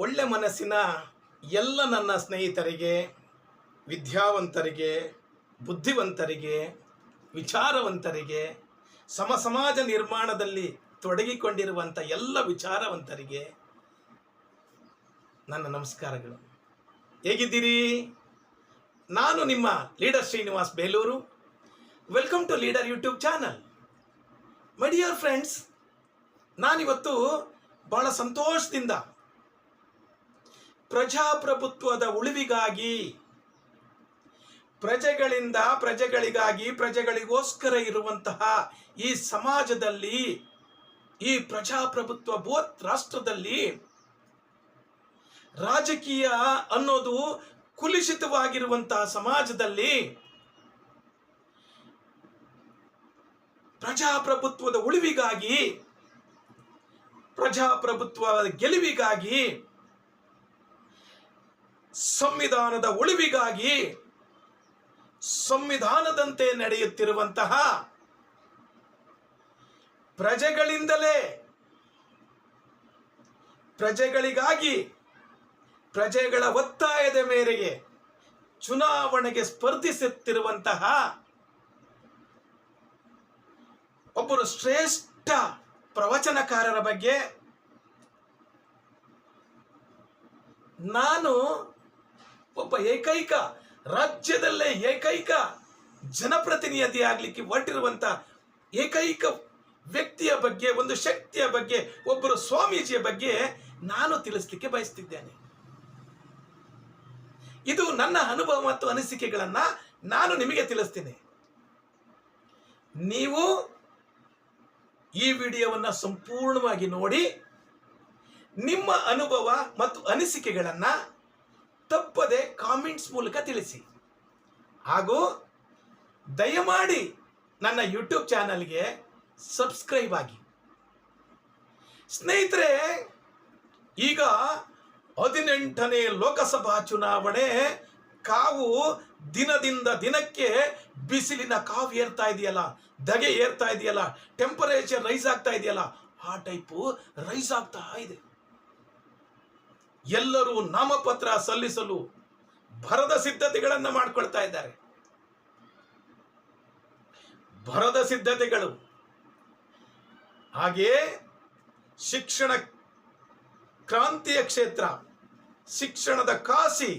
ಒಳ್ಳೆ ಮನಸ್ಸಿನ ಎಲ್ಲ ನನ್ನ ಸ್ನೇಹಿತರಿಗೆ, ವಿದ್ಯಾವಂತರಿಗೆ, ಬುದ್ಧಿವಂತರಿಗೆ, ವಿಚಾರವಂತರಿಗೆ, ಸಮಾಜ ನಿರ್ಮಾಣದಲ್ಲಿ ತೊಡಗಿಕೊಂಡಿರುವಂಥ ಎಲ್ಲ ವಿಚಾರವಂತರಿಗೆ ನನ್ನ ನಮಸ್ಕಾರಗಳು. ಹೇಗಿದ್ದೀರಿ? ನಾನು ನಿಮ್ಮ leader Srinivas Belur. Welcome to leader YouTube channel. My dear friends, ನಾನಿವತ್ತು ಬಹಳ ಸಂತೋಷದಿಂದ ಪ್ರಜಾಪ್ರಭುತ್ವದ ಉಳಿವಿಗಾಗಿ, ಪ್ರಜೆಗಳಿಂದ ಪ್ರಜೆಗಳಿಗಾಗಿ, ಪ್ರಜೆಗಳಿಗೋಸ್ಕರ ಇರುವಂತಹ ಈ ಸಮಾಜದಲ್ಲಿ, ಈ ಪ್ರಜಾಪ್ರಭುತ್ವ ಬೃಹತ್ ರಾಷ್ಟ್ರದಲ್ಲಿ ರಾಜಕೀಯ ಅನ್ನೋದು ಕುಲುಷಿತವಾಗಿರುವಂತಹ ಸಮಾಜದಲ್ಲಿ ಪ್ರಜಾಪ್ರಭುತ್ವದ ಉಳಿವಿಗಾಗಿ, ಪ್ರಜಾಪ್ರಭುತ್ವದ ಗೆಲುವಿಗಾಗಿ, ಸಂವಿಧಾನದ ಉಳಿವಿಗಾಗಿ, ಸಂವಿಧಾನದಂತೆ ನಡೆಯುತ್ತಿರುವಂತಹ ಪ್ರಜೆಗಳಿಂದಲೇ, ಪ್ರಜೆಗಳಿಗಾಗಿ, ಪ್ರಜೆಗಳ ಒತ್ತಾಯದ ಮೇರೆಗೆ ಚುನಾವಣೆಗೆ ಸ್ಪರ್ಧಿಸುತ್ತಿರುವಂತಹ ಒಬ್ಬರು ಶ್ರೇಷ್ಠ ಪ್ರವಚನಕಾರರ ಬಗ್ಗೆ ನಾನು ಒಬ್ಬ ಏಕೈಕ ರಾಜ್ಯದಲ್ಲೇ ಏಕೈಕ ಜನಪ್ರತಿನಿಧಿ ಆಗಲಿಕ್ಕೆ ಹೊರಟಿರುವಂಥ ಏಕೈಕ ವ್ಯಕ್ತಿಯ ಬಗ್ಗೆ, ಒಂದು ಶಕ್ತಿಯ ಬಗ್ಗೆ, ಒಬ್ಬರು ಸ್ವಾಮೀಜಿಯ ಬಗ್ಗೆ ನಾನು ತಿಳಿಸ್ಲಿಕ್ಕೆ ಬಯಸ್ತಿದ್ದೇನೆ. ಇದು ನನ್ನ ಅನುಭವ ಮತ್ತು ಅನಿಸಿಕೆಗಳನ್ನು ನಾನು ನಿಮಗೆ ತಿಳಿಸ್ತೀನಿ. ನೀವು ಈ ವಿಡಿಯೋವನ್ನು ಸಂಪೂರ್ಣವಾಗಿ ನೋಡಿ ನಿಮ್ಮ ಅನುಭವ ಮತ್ತು ಅನಿಸಿಕೆಗಳನ್ನು ತಪ್ಪದೆ ಕಾಮೆಂಟ್ಸ್ ಮೂಲಕ ತಿಳಿಸಿ. ಹಾಗೂ ದಯಮಾಡಿ ನನ್ನ ಯೂಟ್ಯೂಬ್ ಚಾನಲ್ಗೆ ಸಬ್ಸ್ಕ್ರೈಬ್ ಆಗಿ. ಸ್ನೇಹಿತರೆ, ಈಗ 18ನೇ ಲೋಕಸಭಾ ಚುನಾವಣೆ ಕಾವು ದಿನದಿಂದ ದಿನಕ್ಕೆ ಬಿಸಿಲಿನ ಕಾವು ಏರ್ತಾ ಇದೆಯಲ್ಲ, ಧಗೆ ಏರ್ತಾ ಇದೆಯಲ್ಲ, ಟೆಂಪರೇಚರ್ ರೈಸ್ ಆಗ್ತಾ ಇದೆಯಲ್ಲ, ಆ ಟೈಪು ರೈಸ್ ಆಗ್ತಾ ಇದೆ. ಎಲ್ಲರೂ ನಾಮಪತ್ರ ಸಲ್ಲಿಸಲು ಭರದ ಸಿದ್ಧತೆಗಳನ್ನು ಮಾಡಿಕೊಳ್ತಾ ಇದ್ದಾರೆ. ಭರದ ಸಿದ್ಧತೆಗಳು. ಹಾಗೆಯೇ ಶಿಕ್ಷಣ ಕ್ರಾಂತಿಯ ಕ್ಷೇತ್ರ, ಶಿಕ್ಷಣದ ಕಾಶಿ,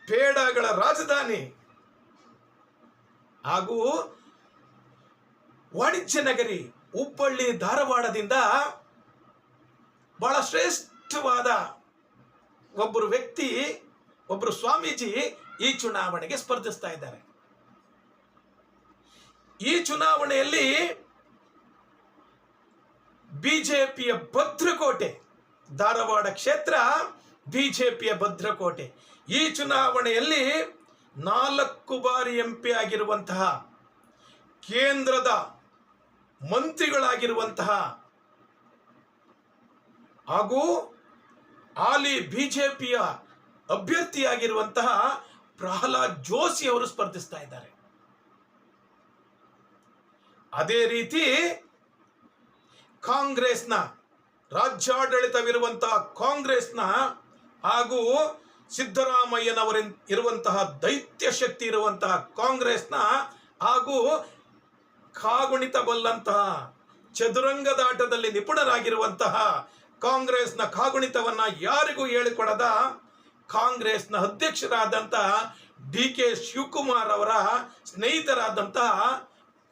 ಪೇಡಗಳ ರಾಜಧಾನಿ ಹಾಗೂ ವಾಣಿಜ್ಯ ನಗರಿ ಹುಬ್ಬಳ್ಳಿ ಧಾರವಾಡದಿಂದ ಬಹಳ ಶ್ರೇಷ್ಠವಾದ ಒಬ್ಬರು ವ್ಯಕ್ತಿ, ಒಬ್ಬರು ಸ್ವಾಮೀಜಿ ಈ ಚುನಾವಣೆಗೆ ಸ್ಪರ್ಧಿಸ್ತಾ ಇದ್ದಾರೆ. ಈ ಚುನಾವಣೆಯಲ್ಲಿ ಬಿಜೆಪಿಯ ಭದ್ರಕೋಟೆ, ಧಾರವಾಡ ಕ್ಷೇತ್ರ ಬಿಜೆಪಿಯ ಭದ್ರಕೋಟೆ. ಈ ಚುನಾವಣೆಯಲ್ಲಿ 4 ಬಾರಿ MP ಆಗಿರುವಂತಹ, ಕೇಂದ್ರದ ಮಂತ್ರಿಗಳಾಗಿರುವಂತಹ ಹಾಗೂ ಹಾಲಿ ಬಿಜೆಪಿಯ ಅಭ್ಯರ್ಥಿಯಾಗಿರುವಂತಹ ಪ್ರಹ್ಲಾದ್ ಜೋಶಿ ಅವರು ಸ್ಪರ್ಧಿಸ್ತಾ ಇದ್ದಾರೆ. ಅದೇ ರೀತಿ ಕಾಂಗ್ರೆಸ್ನ ರಾಜ್ಯಾಡಳಿತವಿರುವಂತಹ ಕಾಂಗ್ರೆಸ್ನ ಹಾಗೂ ಸಿದ್ದರಾಮಯ್ಯನವರ ಇರುವಂತಹ ದೈತ್ಯ ಶಕ್ತಿ ಇರುವಂತಹ ಕಾಂಗ್ರೆಸ್ನ ಹಾಗೂ ಕಾಗುಣಿತ ಬಲ್ಲಂತಹ ಚದುರಂಗದಾಟದಲ್ಲಿ ನಿಪುಣರಾಗಿರುವಂತಹ ಕಾಂಗ್ರೆಸ್ನ ಕಾಗುಣಿತವನ್ನ ಯಾರಿಗೂ ಹೇಳಿಕೊಡದ ಕಾಂಗ್ರೆಸ್ನ ಅಧ್ಯಕ್ಷರಾದಂತಹ DK ಶಿವಕುಮಾರ್ ಅವರ ಸ್ನೇಹಿತರಾದಂತಹ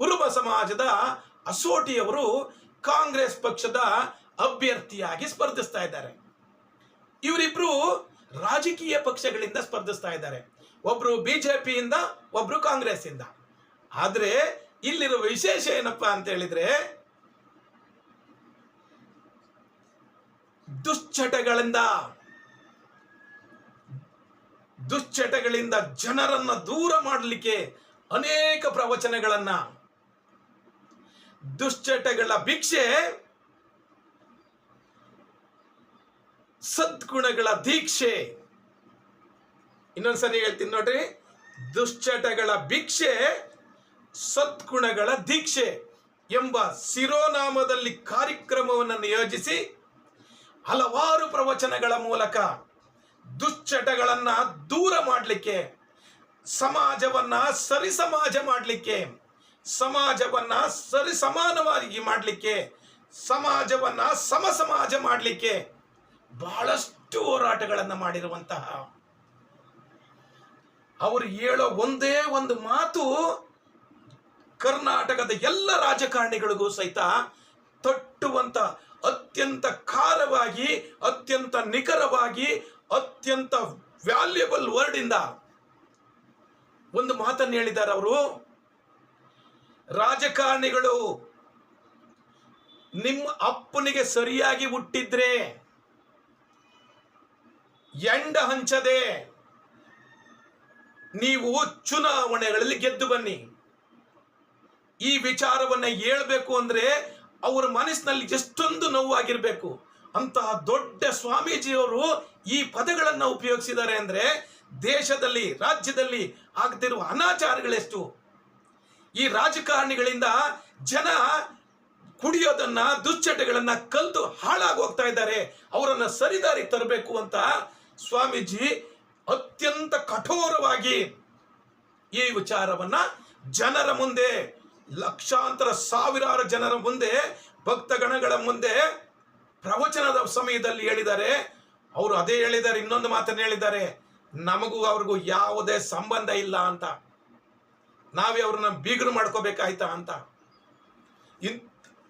ಕುರುಬ ಸಮಾಜದ ಅಸೋಟಿಯವರು ಕಾಂಗ್ರೆಸ್ ಪಕ್ಷದ ಅಭ್ಯರ್ಥಿಯಾಗಿ ಸ್ಪರ್ಧಿಸ್ತಾ ಇದ್ದಾರೆ. ಇವರಿಬ್ರು ರಾಜಕೀಯ ಪಕ್ಷಗಳಿಂದ ಸ್ಪರ್ಧಿಸ್ತಾ ಇದ್ದಾರೆ. ಒಬ್ರು ಬಿಜೆಪಿಯಿಂದ, ಒಬ್ರು ಕಾಂಗ್ರೆಸ್ ಇಂದ. ಆದ್ರೆ ಇಲ್ಲಿರುವ ವಿಶೇಷ ಏನಪ್ಪಾ ಅಂತ ಹೇಳಿದ್ರೆ, ದುಶ್ಚಟಗಳಿಂದ ಜನರನ್ನ ದೂರ ಮಾಡಲಿಕ್ಕೆ ಅನೇಕ ಪ್ರವಚನಗಳನ್ನ, ದುಶ್ಚಟಗಳ ಭಿಕ್ಷೆ ಸದ್ಗುಣಗಳ ದೀಕ್ಷೆ. ಇನ್ನೊಂದ್ಸರಿ ಹೇಳ್ತೀನಿ ನೋಡ್ರಿ, ದುಶ್ಚಟಗಳ ಭಿಕ್ಷೆ ಸದ್ಗುಣಗಳ ದೀಕ್ಷೆ ಎಂಬ ಶಿರೋನಾಮದಲ್ಲಿ ಕಾರ್ಯಕ್ರಮವನ್ನು ನಿಯೋಜಿಸಿ ಹಲವಾರು ಪ್ರವಚನಗಳ ಮೂಲಕ ದುಶ್ಚಟಗಳನ್ನ ದೂರ ಮಾಡಲಿಕ್ಕೆ, ಸಮಾಜವನ್ನ ಸರಿಸಮಾಜ ಮಾಡಲಿಕ್ಕೆ, ಸಮಾಜವನ್ನ ಸರಿಸಮಾನವಾಗಿ ಮಾಡಲಿಕ್ಕೆ, ಸಮಾಜವನ್ನ ಸಮಸಮಾಜ ಮಾಡಲಿಕ್ಕೆ ಬಹಳಷ್ಟು ಹೋರಾಟಗಳನ್ನು ಮಾಡಿರುವಂತಹ ಅವರು ಹೇಳೋ ಒಂದೇ ಒಂದು ಮಾತು ಕರ್ನಾಟಕದ ಎಲ್ಲ ರಾಜಕಾರಣಿಗಳಿಗೂ ಸಹಿತ ತಟ್ಟುವಂತ, ಅತ್ಯಂತ ಖಾರವಾಗಿ, ಅತ್ಯಂತ ನಿಖರವಾಗಿ, ಅತ್ಯಂತ ವ್ಯಾಲ್ಯೂಬಲ್ ವರ್ಡ್ ಇಂದ ಒಂದು ಮಾತನ್ನು ಹೇಳಿದ್ದಾರೆ ಅವರು. ರಾಜಕಾರಣಿಗಳು ನಿಮ್ಮ ಅಪ್ಪನಿಗೆ ಸರಿಯಾಗಿ ಹುಟ್ಟಿದ್ರೆ ಎಂಡ ಹಂಚದೆ ನೀವು ಚುನಾವಣೆಗಳಲ್ಲಿ ಗೆದ್ದು ಬನ್ನಿ. ಈ ವಿಚಾರವನ್ನ ಹೇಳ್ಬೇಕು ಅಂದ್ರೆ ಅವರ ಮನಸ್ಸಿನಲ್ಲಿ ಎಷ್ಟೊಂದು ನೋವಾಗಿರ್ಬೇಕು. ಅಂತಹ ದೊಡ್ಡ ಸ್ವಾಮೀಜಿಯವರು ಈ ಪದಗಳನ್ನು ಉಪಯೋಗಿಸಿದ್ದಾರೆ ಅಂದ್ರೆ ದೇಶದಲ್ಲಿ, ರಾಜ್ಯದಲ್ಲಿ ಆಗ್ತಿರುವ ಅನಾಚಾರಗಳೆಷ್ಟು. ಈ ರಾಜಕಾರಣಿಗಳಿಂದ ಜನ ಕುಡಿಯೋದನ್ನ, ದುಶ್ಚಟಗಳನ್ನ ಕಲ್ತು ಹಾಳಾಗಿ ಹೋಗ್ತಾ ಇದ್ದಾರೆ. ಅವರನ್ನ ಸರಿದಾರಿ ತರಬೇಕು ಅಂತ ಸ್ವಾಮೀಜಿ ಅತ್ಯಂತ ಕಠೋರವಾಗಿ ಈ ವಿಚಾರವನ್ನ ಜನರ ಮುಂದೆ, ಲಕ್ಷಾಂತರ ಸಾವಿರಾರು ಜನರ ಮುಂದೆ, ಭಕ್ತಗಣಗಳ ಮುಂದೆ ಪ್ರವಚನದ ಸಮಯದಲ್ಲಿ ಹೇಳಿದ್ದಾರೆ. ಅವರು ಅದೇ ಹೇಳಿದ್ದಾರೆ, ಇನ್ನೊಂದು ಮಾತನ್ನು ಹೇಳಿದ್ದಾರೆ, ನಮಗೂ ಅವ್ರಿಗೂ ಯಾವುದೇ ಸಂಬಂಧ ಇಲ್ಲ ಅಂತ, ನಾವೇ ಅವ್ರನ್ನ ಬೀಗರು ಮಾಡ್ಕೋಬೇಕಾಯ್ತಾ ಅಂತ.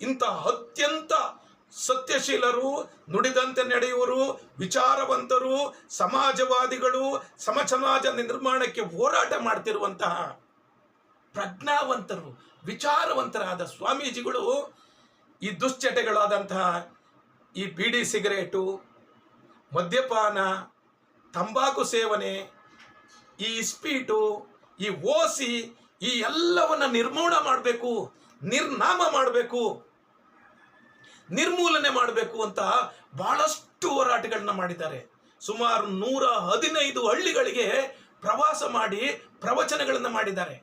ಇಂಥ ಅತ್ಯಂತ ಸತ್ಯಶೀಲರು, ನುಡಿದಂತೆ ನಡೆಯುವರು, ವಿಚಾರವಂತರು, ಸಮಾಜವಾದಿಗಳು, ಸಮಾಜ ನಿರ್ಮಾಣಕ್ಕೆ ಹೋರಾಟ ಮಾಡ್ತಿರುವಂತಹ ಪ್ರಜ್ಞಾವಂತರು, ವಿಚಾರವಂತರಾದ ಸ್ವಾಮೀಜಿಗಳು ಈ ದುಶ್ಚಟಗಳಾದಂತಹ ಈ ಬೀಡಿ ಸಿಗರೇಟು, ಮದ್ಯಪಾನ, ತಂಬಾಕು ಸೇವನೆ, ಈ ಇಸ್ಪೀಟು, ಈ ಓಸಿ, ಈ ಎಲ್ಲವನ್ನ ನಿರ್ಮೂಲ ಮಾಡಬೇಕು, ನಿರ್ನಾಮ ಮಾಡಬೇಕು, ನಿರ್ಮೂಲನೆ ಮಾಡಬೇಕು ಅಂತ ಬಹಳಷ್ಟು ಹೋರಾಟಗಳನ್ನ ಮಾಡಿದ್ದಾರೆ. ಸುಮಾರು 115 ಹಳ್ಳಿಗಳಿಗೆ ಪ್ರವಾಸ ಮಾಡಿ ಪ್ರವಚನಗಳನ್ನು ಮಾಡಿದ್ದಾರೆ.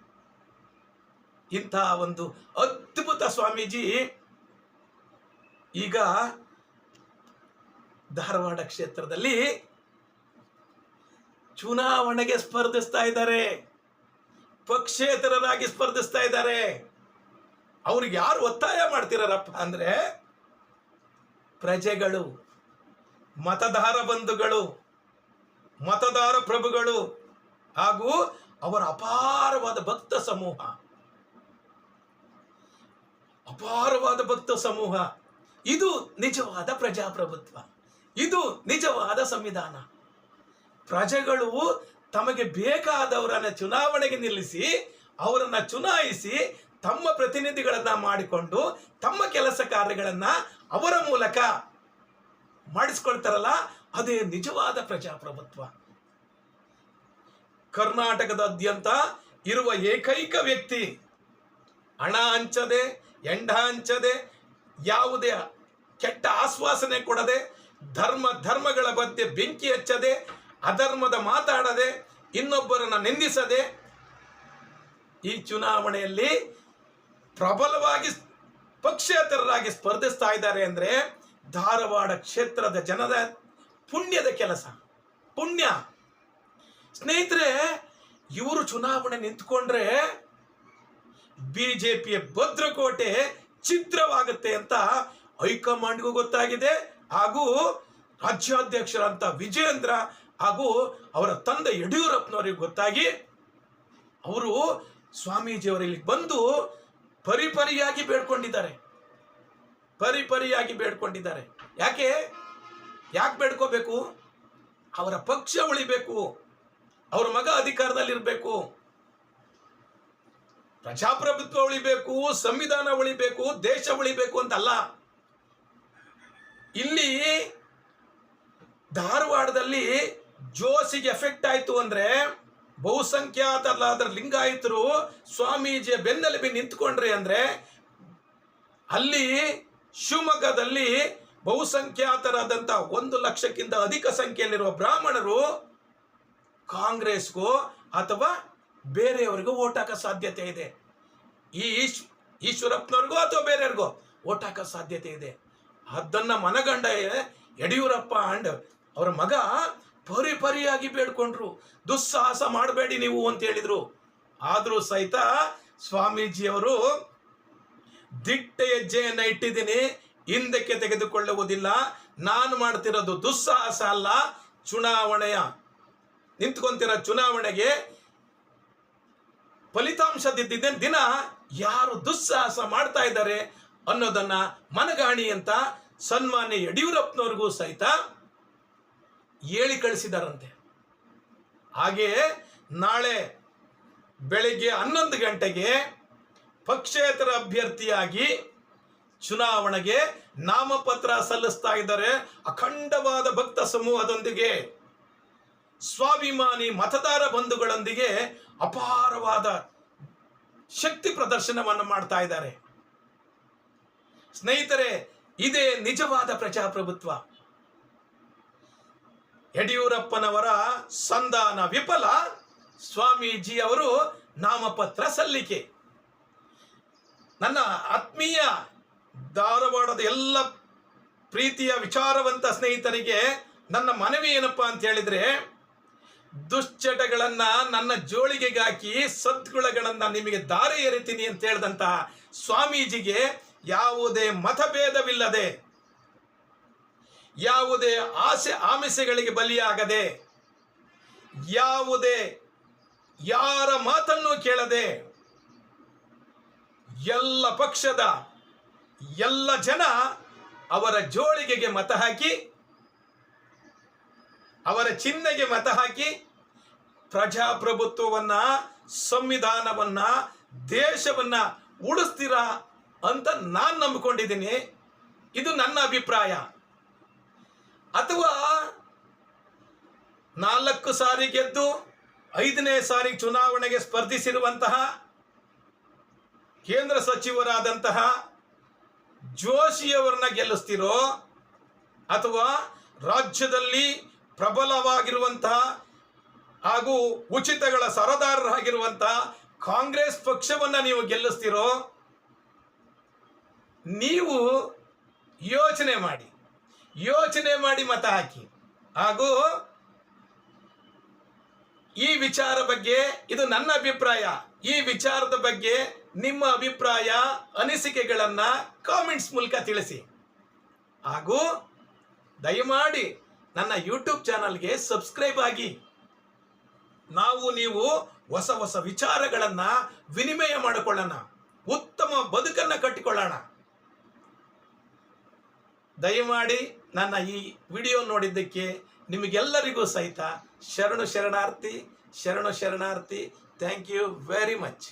ಇಂತಹ ಒಂದು ಅದ್ಭುತ ಸ್ವಾಮೀಜಿ ಈಗ ಧಾರವಾಡ ಕ್ಷೇತ್ರದಲ್ಲಿ ಚುನಾವಣೆಗೆ ಸ್ಪರ್ಧಿಸ್ತಾ ಇದ್ದಾರೆ. ಪಕ್ಷೇತರರಾಗಿ ಸ್ಪರ್ಧಿಸ್ತಾ ಇದ್ದಾರೆ. ಅವ್ರಿಗೆ ಯಾರು ಒತ್ತಾಯ ಮಾಡ್ತಿರಾರಪ್ಪ ಅಂದ್ರೆ ಪ್ರಜೆಗಳು, ಮತದಾರ ಬಂಧುಗಳು, ಮತದಾರ ಪ್ರಭುಗಳು ಹಾಗೂ ಅವರ ಅಪಾರವಾದ ಭಕ್ತ ಸಮೂಹ, ಅಪಾರವಾದ ಭಕ್ತ ಸಮೂಹ. ಇದು ನಿಜವಾದ ಪ್ರಜಾಪ್ರಭುತ್ವ, ಇದು ನಿಜವಾದ ಸಂವಿಧಾನ. ಪ್ರಜೆಗಳು ತಮಗೆ ಬೇಕಾದವರನ್ನ ಚುನಾವಣೆಗೆ ನಿಲ್ಲಿಸಿ, ಅವರನ್ನ ಚುನಾಯಿಸಿ ತಮ್ಮ ಪ್ರತಿನಿಧಿಗಳನ್ನ ಮಾಡಿಕೊಂಡು ತಮ್ಮ ಕೆಲಸ ಕಾರ್ಯಗಳನ್ನ ಅವರ ಮೂಲಕ ಮಾಡಿಸ್ಕೊಳ್ತಾರಲ್ಲ, ಅದೇ ನಿಜವಾದ ಪ್ರಜಾಪ್ರಭುತ್ವ. ಕರ್ನಾಟಕದಾದ್ಯಂತ ಇರುವ ಏಕೈಕ ವ್ಯಕ್ತಿ ಹಣ ಹಂಚದೆ, ಎಂಡ ಹಂಚದೆ, ಯಾವುದೇ ಕೆಟ್ಟ ಆಶ್ವಾಸನೆ ಕೊಡದೆ, ಧರ್ಮಗಳ ಮಧ್ಯೆ ಬೆಂಕಿ ಹಚ್ಚದೆ, ಅಧರ್ಮದ ಮಾತಾಡದೆ, ಇನ್ನೊಬ್ಬರನ್ನ ನಿಂದಿಸದೆ ಈ ಚುನಾವಣೆಯಲ್ಲಿ ಪ್ರಬಲವಾಗಿ ಪಕ್ಷೇತರರಾಗಿ ಸ್ಪರ್ಧಿಸ್ತಾ ಇದ್ದಾರೆ ಅಂದ್ರೆ ಧಾರವಾಡ ಕ್ಷೇತ್ರದ ಜನದ ಪುಣ್ಯದ ಕೆಲಸ, ಪುಣ್ಯ. ಸ್ನೇಹಿತರೆ, ಇವರು ಚುನಾವಣೆ ನಿಂತ್ಕೊಂಡ್ರೆ ಬಿಜೆಪಿಯ ಭದ್ರಕೋಟೆ ಛಿದ್ರವಾಗುತ್ತೆ ಅಂತ ಹೈಕಮಾಂಡ್ಗೂ ಗೊತ್ತಾಗಿದೆ, ಹಾಗೂ ರಾಜ್ಯಾಧ್ಯಕ್ಷರಂತ ವಿಜಯೇಂದ್ರ ಹಾಗೂ ಅವರ ತಂದೆ ಯಡಿಯೂರಪ್ಪನವರಿಗೆ ಗೊತ್ತಾಗಿ ಅವರು ಸ್ವಾಮೀಜಿಯವರು ಇಲ್ಲಿಗೆ ಬಂದು ಪರಿಪರಿಯಾಗಿ ಬೇಡ್ಕೊಂಡಿದ್ದಾರೆ. ಯಾಕೆ ಬೇಡ್ಕೋಬೇಕು? ಅವರ ಪಕ್ಷ ಉಳಿಬೇಕು, ಅವರ ಮಗ ಅಧಿಕಾರದಲ್ಲಿರಬೇಕು, ಪ್ರಜಾಪ್ರಭುತ್ವ ಉಳಿಬೇಕು, ಸಂವಿಧಾನ ಉಳಿಬೇಕು, ದೇಶ ಉಳಿಬೇಕು ಅಂತಲ್ಲ. ಇಲ್ಲಿ ಧಾರವಾಡದಲ್ಲಿ ಜೋಸಿಗೆ ಎಫೆಕ್ಟ್ ಆಯ್ತು ಅಂದ್ರೆ, ಬಹುಸಂಖ್ಯಾತರಾದ ಲಿಂಗಾಯತರು ಸ್ವಾಮೀಜಿಯ ಬೆನ್ನೆಲುಬಿ ನಿಂತ್ಕೊಂಡ್ರಿ ಅಂದ್ರೆ, ಅಲ್ಲಿ ಶಿವಮೊಗ್ಗದಲ್ಲಿ ಬಹುಸಂಖ್ಯಾತರಾದಂಥ 1 ಲಕ್ಷಕ್ಕಿಂತ ಅಧಿಕ ಸಂಖ್ಯೆಯಲ್ಲಿರುವ ಬ್ರಾಹ್ಮಣರು ಕಾಂಗ್ರೆಸ್ಗೋ ಅಥವಾ ಬೇರೆಯವರಿಗೂ ಓಟ್ ಹಾಕೋ ಸಾಧ್ಯತೆ ಇದೆ. ಈ ಈಶ್ವರಪ್ಪನವ್ರಿಗೋ ಅಥವಾ ಬೇರೆಯವ್ರಿಗೋ ಓಟ್ ಹಾಕೋ ಸಾಧ್ಯತೆ ಇದೆ. ಅದನ್ನ ಮನಗಂಡ ಯಡಿಯೂರಪ್ಪ ಅಂಡ್ ಅವರ ಮಗ ಪರಿಯಾಗಿ ಬೇಡ್ಕೊಂಡ್ರು, ದುಸ್ಸಾಹಸ ಮಾಡಬೇಡಿ ನೀವು ಅಂತ ಹೇಳಿದ್ರು. ಆದರೂ ಸಹಿತ ಸ್ವಾಮೀಜಿಯವರು ದಿಟ್ಟ ಹೆಜ್ಜೆಯನ್ನ ಇಟ್ಟಿದ್ದೀನಿ, ಹಿಂದಕ್ಕೆ ತೆಗೆದುಕೊಳ್ಳುವುದಿಲ್ಲ, ನಾನು ಮಾಡ್ತಿರೋದು ದುಸ್ಸಾಹಸ ಅಲ್ಲ, ನಿಂತ್ಕೊಂತಿರೋ ಚುನಾವಣೆಗೆ ಫಲಿತಾಂಶದಿದ್ದ ದಿನ ಯಾರು ದುಸ್ಸಾಹಸ ಮಾಡ್ತಾ ಇದ್ದಾರೆ ಅನ್ನೋದನ್ನ ಮನಗಾಣಿ ಅಂತ ಸನ್ಮಾನ್ಯ ಯಡಿಯೂರಪ್ಪನವ್ರಿಗೂ ಸಹಿತ ಹೇಳಿ ಕಳಿಸಿದಾರಂತೆ. ಹಾಗೆಯೇ ನಾಳೆ ಬೆಳಿಗ್ಗೆ 11 ಗಂಟೆಗೆ ಪಕ್ಷೇತರ ಅಭ್ಯರ್ಥಿಯಾಗಿ ಚುನಾವಣೆಗೆ ನಾಮಪತ್ರ ಸಲ್ಲಿಸ್ತಾ ಇದ್ದಾರೆ. ಅಖಂಡವಾದ ಭಕ್ತ ಸಮೂಹದೊಂದಿಗೆ, ಸ್ವಾಭಿಮಾನಿ ಮತದಾರ ಬಂಧುಗಳೊಂದಿಗೆ ಅಪಾರವಾದ ಶಕ್ತಿ ಪ್ರದರ್ಶನವನ್ನು ಮಾಡ್ತಾ ಇದ್ದಾರೆ. ಸ್ನೇಹಿತರೆ, ಇದೇ ನಿಜವಾದ ಪ್ರಜಾಪ್ರಭುತ್ವ. ಯಡಿಯೂರಪ್ಪನವರ ಸಂಧಾನ ವಿಫಲ, ಸ್ವಾಮೀಜಿ ಅವರು ನಾಮಪತ್ರ ಸಲ್ಲಿಕೆ. ನನ್ನ ಆತ್ಮೀಯ ಧಾರವಾಡದ ಎಲ್ಲ ಪ್ರೀತಿಯ ವಿಚಾರವಂತ ಸ್ನೇಹಿತರಿಗೆ ನನ್ನ ಮನವಿ ಏನಪ್ಪಾ ಅಂತ ಹೇಳಿದ್ರೆ, ದುಶ್ಚಟಗಳನ್ನ ನನ್ನ ಜೋಳಿಗೆಗೆ ಹಾಕಿ ಸದ್ಗುಣಗಳನ್ನ ನಿಮಗೆ ದಾರಿ ಎರಿತೀನಿ ಅಂತ ಹೇಳಿದಂತ ಸ್ವಾಮೀಜಿಗೆ ಯಾವುದೇ ಮತಭೇದವಿಲ್ಲದೆ, ಯಾವುದೇ ಆಮಿಷಗಳಿಗೆ ಬಲಿಯಾಗದೆ, ಯಾರ ಮಾತನ್ನು ಕೇಳದೆ, ಎಲ್ಲ ಪಕ್ಷದ ಎಲ್ಲ ಜನ ಅವರ ಜೋಳಿಗೆಗೆ ಮತ ಹಾಕಿ, ಅವರ ಚಿಹ್ನೆಗೆ ಮತ ಹಾಕಿ ಪ್ರಜಾಪ್ರಭುತ್ವವನ್ನ, ಸಂವಿಧಾನವನ್ನ, ದೇಶವನ್ನ ಉಳಿಸ್ತೀರಾ ಅಂತ ನಾನು ನಂಬಿಕೊಂಡಿದ್ದೀನಿ. ಇದು ನನ್ನ ಅಭಿಪ್ರಾಯ. ಅಥವಾ 4 ಸಾರಿ ಗೆದ್ದು 5ನೇ ಸಾರಿ ಚುನಾವಣೆಗೆ ಸ್ಪರ್ಧಿಸಿರುವಂತಹ ಕೇಂದ್ರ ಸಚಿವರಾದಂತಹ ಜೋಶಿಯವರನ್ನ ಗೆಲ್ಲಿಸ್ತಿರೋ, ಅಥವಾ ರಾಜ್ಯದಲ್ಲಿ ಪ್ರಬಲವಾಗಿರುವಂತಹ ಹಾಗೂ ಉಚಿತಗಳ ಸರದಾರರಾಗಿರುವಂತಹ ಕಾಂಗ್ರೆಸ್ ಪಕ್ಷವನ್ನ ನೀವು ಗೆಲ್ಲಿಸ್ತಿರೋ, ನೀವು ಯೋಚನೆ ಮಾಡಿ ಮತ ಹಾಕಿ. ಹಾಗೂ ಈ ವಿಚಾರ ಬಗ್ಗೆ, ಇದು ನನ್ನ ಅಭಿಪ್ರಾಯ, ಈ ವಿಚಾರದ ಬಗ್ಗೆ ನಿಮ್ಮ ಅಭಿಪ್ರಾಯ, ಅನಿಸಿಕೆಗಳನ್ನ ಕಾಮೆಂಟ್ಸ್ ಮೂಲಕ ತಿಳಿಸಿ. ಹಾಗೂ ದಯಮಾಡಿ ನನ್ನ ಯೂಟ್ಯೂಬ್ ಚಾನಲ್ಗೆ ಸಬ್ಸ್ಕ್ರೈಬ್ ಆಗಿ. ನೀವು ಹೊಸ ವಿಚಾರಗಳನ್ನ ವಿನಿಮಯ ಮಾಡಿಕೊಳ್ಳೋಣ, ಉತ್ತಮ ಬದುಕನ್ನು ಕಟ್ಟಿಕೊಳ್ಳೋಣ. ದಯಮಾಡಿ ನನ್ನ ಈ ವಿಡಿಯೋ ನೋಡಿದ್ದಕ್ಕೆ ನಿಮಗೆಲ್ಲರಿಗೂ ಸಹಿತ ಶರಣಾರ್ಥಿ. Thank you very much.